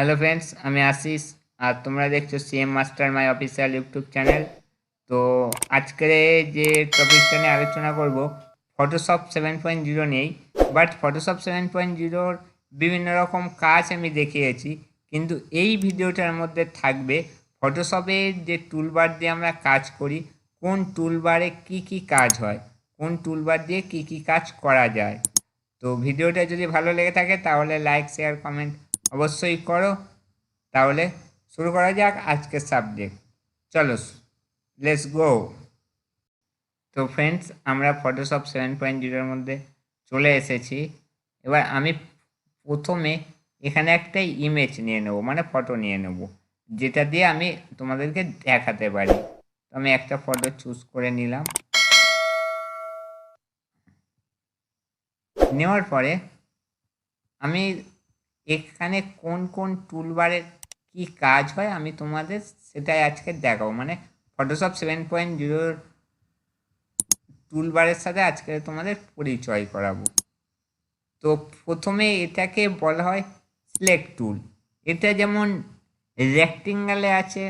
Hello friends, আমি আশিস আর তোমরা দেখছো সিএম মাস্টার মাই অফিসিয়াল ইউটিউব চ্যানেল। তো আজকে যে টপিকটা নিয়ে আলোচনা করব ফটোশপ 7.0 নিয়েই। বাট ফটোশপ 7.0-র বিভিন্ন রকম কাজ আমি দেখিয়েছি, কিন্তু এই ভিডিওটার মধ্যে থাকবে ফটোশপের যে টুলবার দিয়ে আমরা কাজ করি, কোন টুলবারে কি কি কাজ হয়, কোন টুলবার দিয়ে কি কি কাজ করা যায়। তো ভিডিওটা যদি ভালো লেগে থাকে তাহলে লাইক শেয়ার কমেন্ট অবশ্যই করো। তাহলে শুরু করা যাক আজকের সাবজেক্ট। চলো, লেটস গো। তো ফ্রেন্ডস, আমরা ফটোশপ 7.0-র মধ্যে চলে এসেছি। এবার আমি প্রথমে এখানে একটা ইমেজ নিয়ে নেব, মানে ফটো নিয়ে নেব, যেটা দিয়ে আমি তোমাদেরকে দেখাতে পারি। তো আমি একটা ফটো চুজ করে নিলাম। নেওয়ার পরে আমি এখানে কোন কোন টুলবারের কি কাজ হয় আমি তোমাদের সেটাই আজকে দেখাবো, মানে ফটোশপ 7.0-র টুলবারের সাথে আজকে তোমাদের পরিচয় করাবো। তো প্রথমে এটাকে বলা হয় সিলেক্ট টুল। এটা যেমন রেক্টেঙ্গেলে আছে,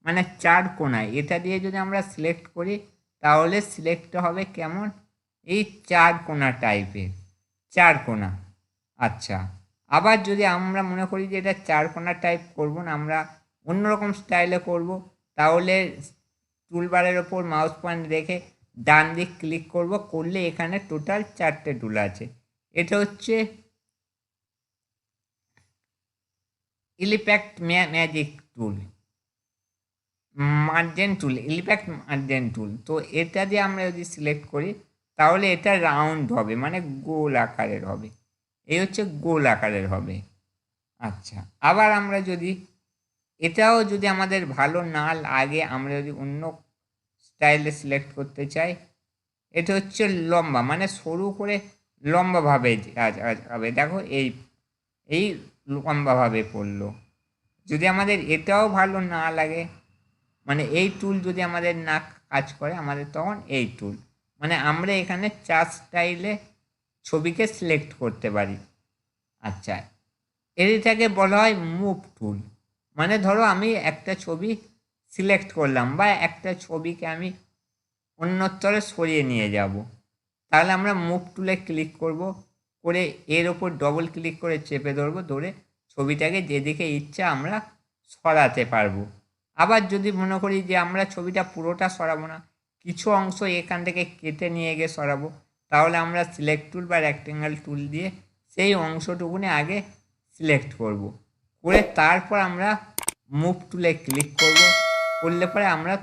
মানে চার কোণায়, এটা দিয়ে যদি আমরা সিলেক্ট করি তাহলে সিলেক্টটা হবে কেমন, এই চার কোণা টাইপের, চার কোণা। আচ্ছা, আবার যদি আমরা মনে করি যে এটা চার কোণা টাইপ করব না, আমরা অন্যরকম স্টাইলে করব, তাহলে টুলবারের ওপর মাউস পয়েন্ট রেখে ডান দিক ক্লিক করব, করলে এখানে টোটাল চারটে টুল আছে। এটা হচ্ছে ইলিপ্যাক্ট ম্যাজিক টুল, মার্জেন টুল, ইলিপ্যাক্ট মার্জেন টুল। তো এটা দিয়ে আমরা যদি সিলেক্ট করি তাহলে এটা রাউন্ড হবে, মানে গোল আকারের হবে। এই হচ্ছে গোল আকারের হবে। আচ্ছা, আবার আমরা যদি এটাও যদি আমাদের ভালো না লাগে, আমরা যদি অন্য স্টাইলে সিলেক্ট করতে চাই, এটা হচ্ছে লম্বা, মানে সরু করে লম্বাভাবে হবে। দেখো এই এই লম্বাভাবে পড়লো। যদি আমাদের এটাও ভালো না লাগে, মানে এই টুল যদি আমাদের না কাজ করে, আমাদের তখন এই টুল, মানে আমরা এখানে চার স্টাইলে ছবিকে সিলেক্ট করতে পারি। আচ্ছা, এটাকে বলা হয় মুভ টুল। মানে ধরো আমি একটা ছবি সিলেক্ট করলাম, বা একটা ছবিকে আমি অন্যত্রে সরিয়ে নিয়ে যাব, তাহলে আমরা মুভ টুলে ক্লিক করব, করে এর ওপর ডবল ক্লিক করে চেপে ধরবো, ধরে ছবিটাকে যেদিকে ইচ্ছা আমরা সরাতে পারবো। আবার যদি মনে করি যে আমরা ছবিটা পুরোটা সরাবো না, কিছু অংশ এখান থেকে কেটে নিয়ে গিয়ে সরাবো, তাহলে আমরা সিলেক্ট টুল বা রেক্টেঙ্গেল টুল দিয়ে সেই অংশটুকুনি আগে সিলেক্ট করব, করে তারপর আমরা মুভ টুলে ক্লিক করব, করলে পরে আমরা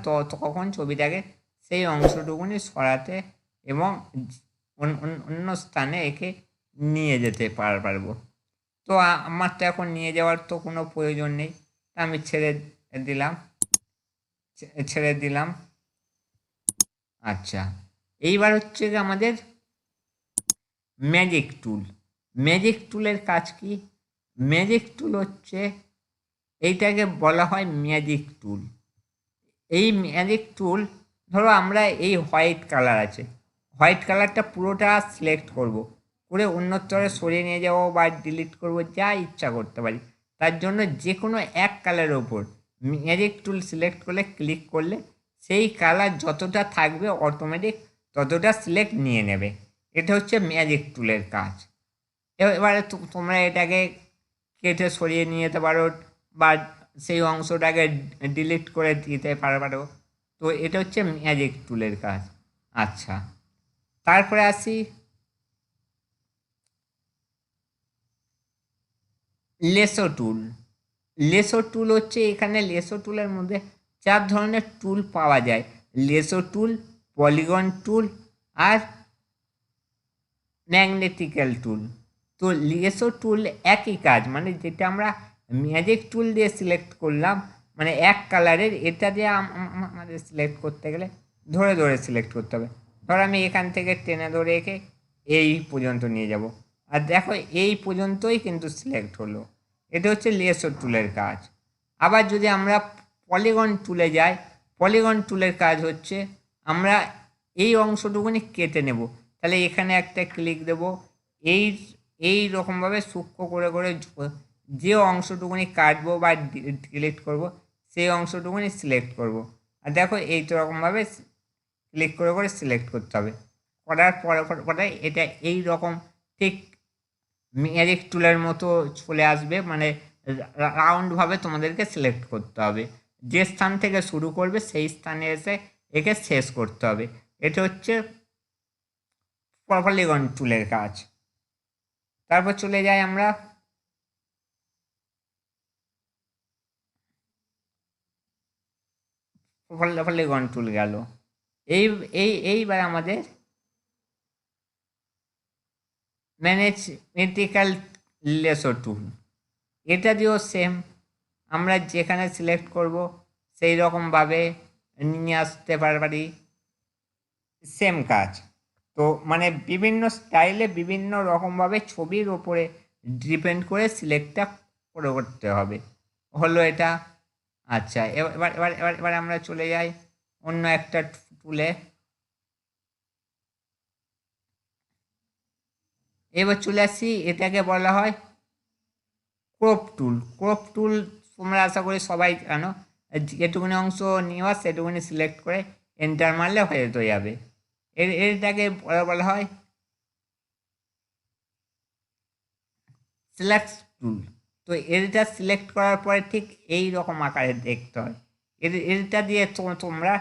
তখন ছবিটাকে সেই অংশটুকুনি সরাতে এবং অন্য স্থানে একে নিয়ে যেতে পারবো। তো আমার তো এখন নিয়ে যাওয়ার তো কোনো প্রয়োজন নেই, আমি দিলাম ছেড়ে দিলাম। আচ্ছা, এইবার হচ্ছে যে আমাদের ম্যাজিক টুল। ম্যাজিক টুলের কাজ কি? ম্যাজিক টুল হচ্ছে, এইটাকে বলা হয় ম্যাজিক টুল। এই ম্যাজিক টুল, ধরো আমরা এই হোয়াইট কালার আছে, হোয়াইট কালারটা পুরোটা সিলেক্ট করব, করে অন্যত্রে সরিয়ে নিয়ে যাবো বা ডিলিট করব, যা ইচ্ছা করতে পারি। তার জন্য যে কোনো এক কালারের ওপর ম্যাজিক টুল সিলেক্ট করলে, ক্লিক করলে সেই কালার যতটা থাকবে অটোমেটিক ততটা সিলেক্ট নিয়ে নেবে। এটা হচ্ছে ম্যাজিক টুলের কাজ। এবারে তোমরা এটাকে কেটে সরিয়ে নিয়ে যেতে পারো, বা সেই অংশটাকে ডিলিট করে দিতে পারো। তো এটা হচ্ছে ম্যাজিক টুলের কাজ। আচ্ছা, তারপরে আসি লেসো টুল। লেসো টুল হচ্ছে, এখানে লেসো টুলের মধ্যে চার ধরনের টুল পাওয়া যায়: লেসো টুল, পলিগন টুল, আর ম্যাগনেটিক্যাল টুল। তো লেসো টুল একই কাজ, মানে যেটা আমরা ম্যাজিক টুল দিয়ে সিলেক্ট করলাম, মানে এক কালারের, এটা দিয়ে আমাদের সিলেক্ট করতে গেলে ধরে ধরে সিলেক্ট করতে হবে। ধর আমি এখান থেকে টেনে ধরে এঁকে এই পর্যন্ত নিয়ে যাব, আর দেখো এই পর্যন্তই কিন্তু সিলেক্ট হলো। এটা হচ্ছে লেসো টুলের কাজ। আবার যদি আমরা পলিগন টুলে যাই, পলিগন টুলের কাজ হচ্ছে, আমরা এই অংশটুকুনি কেটে নেব, তাহলে এখানে একটা ক্লিক দেব, এই এই রকমভাবে সূক্ষ্ম করে করে যে অংশটুকুনি কাটবো বা ডিলিট করব সেই অংশটুকুনি সিলেক্ট করব। আর দেখো এই তো রকমভাবে ক্লিক করে করে সিলেক্ট করতে হবে। করার পরে এটা এই রকম ঠিক ম্যাজিক টুলের মতো চলে আসবে, মানে রাউন্ডভাবে তোমাদেরকে সিলেক্ট করতে হবে। যে স্থান থেকে শুরু করবে সেই স্থানে এসে একে শেষ করতে হবে। এটা হচ্ছে পলিগন টুলের কাজ। তারপর চলে যাই আমরা পলিগন টুল গেল। এই এইবার আমাদের ম্যাথমেটিক্যাল লেসো টুল, এটা দিয়েও সেম, আমরা যেখানে সিলেক্ট করব সেই রকমভাবে নিয়ে আসতে পারি, সেম কাজ। তো মানে বিভিন্ন স্টাইলে বিভিন্ন রকমভাবে ছবির ওপরে ডিপেন্ড করে সিলেক্টটা করে করতে হবে। হলো এটা। আচ্ছা, এবার এবার এবার এবার আমরা চলে যাই অন্য একটা টুলে। এবার চলে আসছি, এটাকে বলা হয় ক্রপ টুল। ক্রপ টুল তোমরা আশা করি সবাই জানো, যেটুকুনি অংশ নেওয়া সেটুকুনি সিলেক্ট করে এন্টার মারলে হয়ে তো যাবে। এটাকে বলা হয় সিলেক্ট টুল। তো এটা সিলেক্ট করার পরে ঠিক এই রকম আকারে দেখতে হয়। এটা দিয়ে তোমরা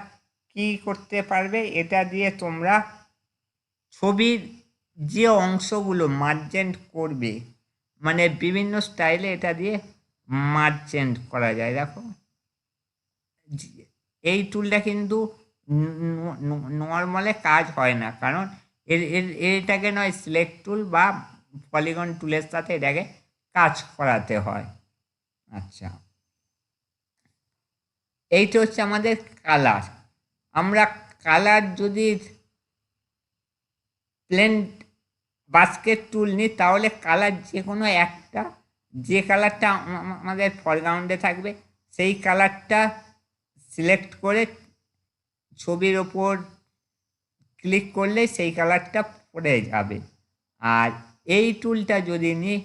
কি করতে পারবে, এটা দিয়ে তোমরা ছবির যে অংশগুলো মার্জেন্ট করবে, মানে বিভিন্ন স্টাইলে এটা দিয়ে মার্জেন্ট করা যায়। দেখো এই টুলটা কিন্তু নর্মালে কাজ হয় না, কারণ এটাকে নয় সিলেক্ট টুল বা পলিগন টুলের সাথে এটাকে কাজ করাতে হয়। আচ্ছা, এইটা হচ্ছে আমাদের কালার। আমরা কালার যদি প্লেন বাস্কেট টুল নিই তাহলে কালার যে কোনো একটা, যে কালারটা আমাদের ফরগ্রাউন্ডে থাকবে সেই কালারটা সিলেক্ট করে ছবির ওপর ক্লিক করলেই সেই কালারটা পড়ে যাবে। আর এই টুলটা যদি নিই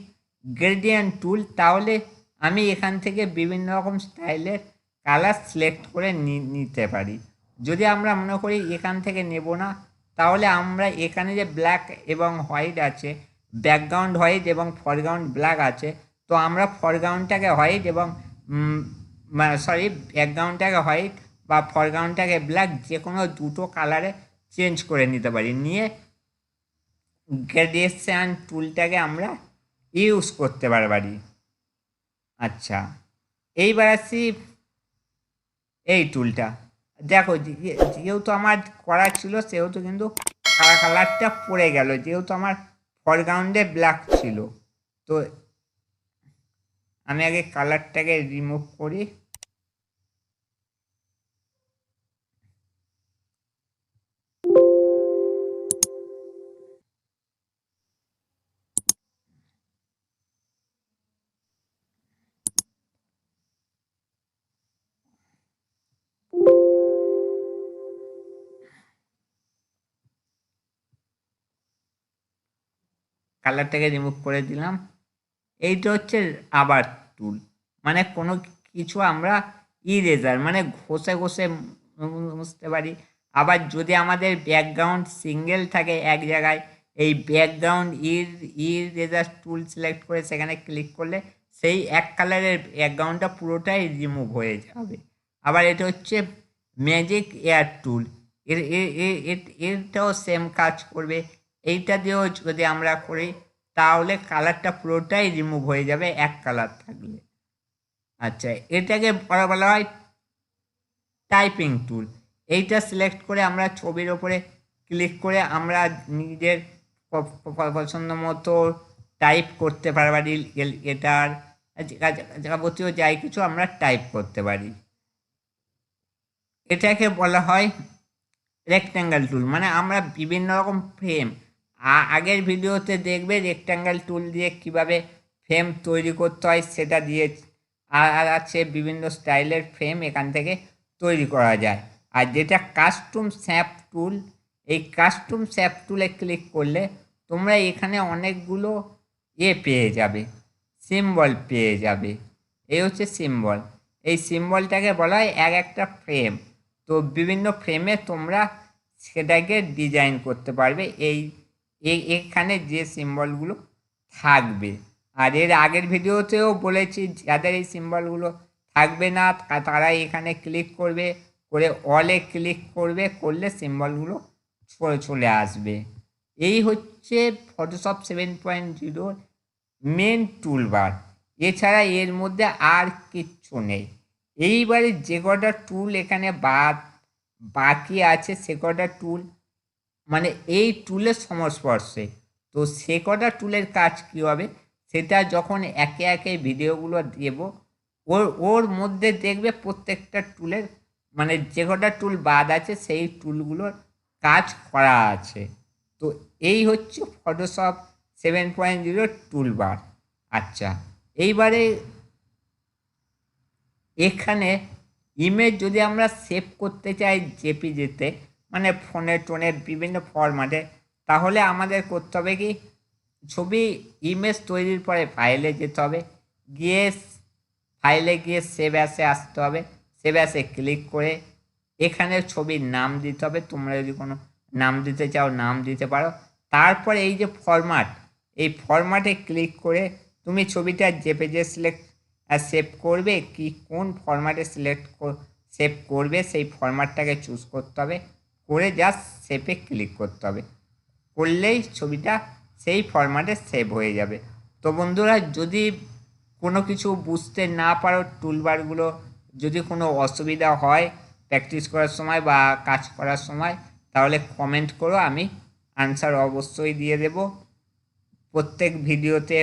গ্রেডিয়েন্ট টুল, তাহলে আমি এখান থেকে বিভিন্ন রকম স্টাইলের কালার সিলেক্ট করে নিতে পারি। যদি আমরা মনে করি এখান থেকে নেব না, তাহলে আমরা এখানে যে ব্ল্যাক এবং হোয়াইট আছে, ব্যাকগ্রাউন্ড হোয়াইট এবং ফরগ্রাউন্ড ব্ল্যাক আছে, তো আমরা ফরগ্রাউন্ডটাকে হোয়াইট এবং ব্যাকগ্রাউন্ডটাকে হোয়াইট বা ফরগ্রাউন্ডটাকে ব্ল্যাক যে কোনো দুটো কালারে চেঞ্জ করে নিতে পারি। নিয়ে গ্রেডিয়েশন টুলটাকে আমরা ইউজ করতে পারি। আচ্ছা, এইবার আসছি এই টুলটা। দেখো যেহেতু আমার করা ছিল সেহেতু কিন্তু কালারটা পড়ে গেল, যেহেতু আমার ফরগ্রাউন্ডে ব্ল্যাক ছিল। তো আমি আগে কালারটাকে রিমুভ করি। কালারটাকে রিমুভ করে দিলাম। এইটা হচ্ছে আবার টুল, মানে কোনো কিছু আমরা ইরেজার মানে ঘষে ঘষে মুছতে পারি। আবার যদি আমাদের ব্যাকগ্রাউন্ড সিঙ্গেল থাকে এক জায়গায়, এই ব্যাকগ্রাউন্ড ইরেজার টুল সিলেক্ট করে সেখানে ক্লিক করলে সেই এক কালারের ব্যাকগ্রাউন্ডটা পুরোটাই রিমুভ হয়ে যাবে। আবার এটা হচ্ছে ম্যাজিক এয়ার টুল, এটাও সেম কাজ করবে। এইটা দিয়েও যদি আমরা করি তাহলে কালারটা পুরোটাই রিমুভ হয়ে যাবে এক কালার থাকলে। আচ্ছা, এটাকে বলা হয় টাইপিং টুল। এইটা সিলেক্ট করে আমরা ছবির ওপরে ক্লিক করে আমরা নিজের পছন্দ মতো টাইপ করতে পারি। এটার যাবতীয় যাই কিছু আমরা টাইপ করতে পারি। এটাকে বলা হয় রেক্ট্যাঙ্গেল টুল, মানে আমরা বিভিন্ন রকম ফ্রেম, আগের ভিডিওতে দেখবে রেক্ট্যাঙ্গেল টুল দিয়ে কিভাবে ফ্রেম তৈরি করতে হয় সেটা দিয়ে, আর আছে বিভিন্ন স্টাইলের ফ্রেম এখান থেকে তৈরি করা যায়। আর যেটা কাস্টম শ্যাপ টুল, এই কাস্টম শ্যাপ টুলে ক্লিক করলে তোমরা এখানে অনেকগুলো পেয়ে যাবে, সিম্বল পেয়ে যাবে। এই হচ্ছে সিম্বল। এই সিম্বলটাকে বলা হয় এক একটা ফ্রেম। তো বিভিন্ন ফ্রেমে তোমরা সেটাকে ডিজাইন করতে পারবে এখানে যে সিম্বলগুলো থাকবে। আর এর আগের ভিডিওতেও বলেছি যাদের এই সিম্বলগুলো থাকবে না তারা এখানে ক্লিক করবে, করে অলে ক্লিক করবে, করলে সিম্বলগুলো চলে আসবে। এই হচ্ছে ফটোশপ 7.0 মেন টুলবার। এছাড়া এর মধ্যে আর কিচ্ছু নেই। এইবারে যে কটা টুল এখানে বাকি আছে সে কটা টুল মানে এই টুলের সংস্পর্শে, তো সে কটা টুলের কাজ কী হবে সেটা যখন একে একে ভিডিওগুলো দেব ওর ওর মধ্যে দেখবে প্রত্যেকটা টুলের মানে যে কটা টুল বাদ আছে সেই টুলগুলোর কাজ করা আছে। তো এই হচ্ছে ফটোশপ 7.0 টুলবার। আচ্ছা, এইবারে এখানে ইমেজ যদি আমরা সেভ করতে চাই জেপিজিতে মানে ফোনের বিভিন্ন ফরম্যাটে, তাহলে আমাদের করতে হবে কি ছবি ইমেজ তৈরির পরে ফাইলে যেতে হবে, গিয়ে ফাইলে গিয়ে সেভ অ্যাসে আসতে হবে, সেভ অ্যাসে ক্লিক করে এখানে ছবির নাম দিতে হবে। তোমরা যদি কোনো নাম দিতে চাও নাম দিতে পারো। তারপরে এই যে ফরম্যাট, এই ফরম্যাটে ক্লিক করে তুমি ছবিটা জেপিজি সিলেক্ট সেভ করবে কি কোন ফরম্যাটে সেভ করবে সেই ফরম্যাটটাকে চুজ করতে হবে, করে জাস্ট সেভে ক্লিক করতে হবে, করলেই ছবিটা সেই ফরম্যাটে সেভ হয়ে যাবে। তো বন্ধুরা, যদি কোনো কিছু বুঝতে না পারো টুলবারগুলো, যদি কোনো অসুবিধা হয় প্র্যাকটিস করার সময় বা কাজ করার সময়, তাহলে কমেন্ট করো, আমি আনসার অবশ্যই দিয়ে দেব। প্রত্যেক ভিডিওতে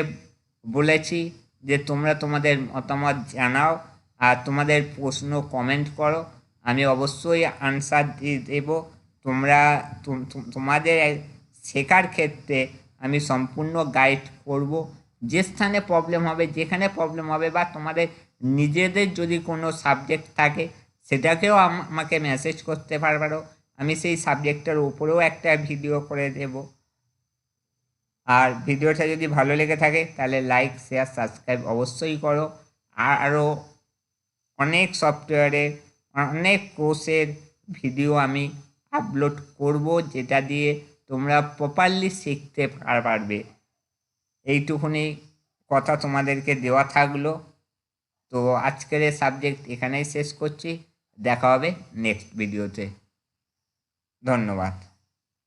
বলেছি যে তোমরা তোমাদের মতামত জানাও আর তোমাদের প্রশ্ন কমেন্ট করো, আমি অবশ্যই আনসার দিয়ে দেব। তোমরা তোমাদের শেখার ক্ষেত্রে আমি সম্পূর্ণ গাইড করব। যে স্থানে প্রবলেম হবে, যেখানে প্রবলেম হবে বা তোমাদের নিজেদের যদি কোনো সাবজেক্ট থাকে সেটাকেও আমাকে মেসেজ করতে পারো, আমি সেই সাবজেক্টের উপরেও একটা ভিডিও করে দেব। আর ভিডিওটা যদি ভালো লেগে থাকে তাহলে লাইক শেয়ার সাবস্ক্রাইব অবশ্যই করো। আরও অনেক সফটওয়্যারের অনেক কোর্সের ভিডিও আমি আপলোড করব, যেটা দিয়ে তোমরা প্রপারলি শিখতে পারবে। এইটুকুনি কথা তোমাদেরকে দেওয়া থাকলো। তো আজকের এই সাবজেক্ট এখানেই শেষ করছি, দেখা হবে নেক্সট ভিডিওতে। ধন্যবাদ।